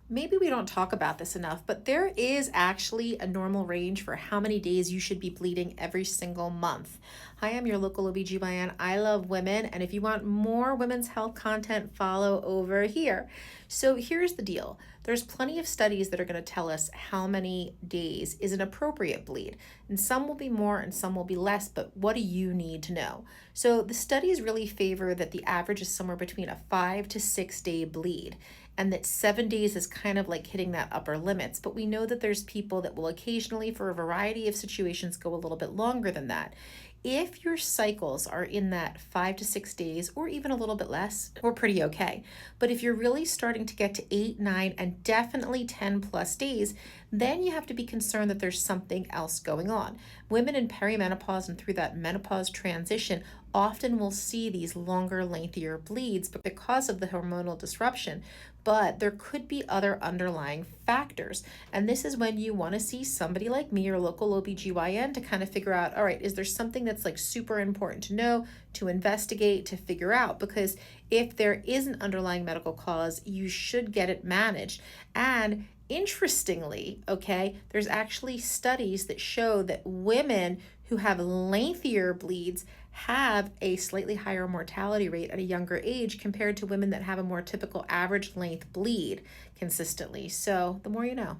Maybe we don't talk about this enough, but there is actually a normal range for how many days you should be bleeding every single month. Hi, I'm your local OBGYN. I love women, and if you want more women's health content, follow over here. So here's the deal. There's plenty of studies that are going to tell us how many days is an appropriate bleed. And some will be more and some will be less, but what do you need to know? So the studies really favor that the average is somewhere between a 5 to 6 day bleed, and that 7 days is kind of like hitting that upper limits. But we know that there's people that will occasionally, for a variety of situations, go a little bit longer than that. If your cycles are in that 5 to 6 days, or even a little bit less, we're pretty okay. But if you're really starting to get to 8, 9, and definitely 10 plus days, then you have to be concerned that there's something else going on. Women in perimenopause and through that menopause transition often will see these longer, lengthier bleeds because of the hormonal disruption. But there could be other underlying factors. And this is when you want to see somebody like me, your local OBGYN, to kind of figure out, all right, is there something that's like super important to know, to investigate, to figure out? Because if there is an underlying medical cause, you should get it managed. And interestingly, okay, there's actually studies that show that women who have lengthier bleeds have a slightly higher mortality rate at a younger age compared to women that have a more typical average length bleed consistently. So the more you know.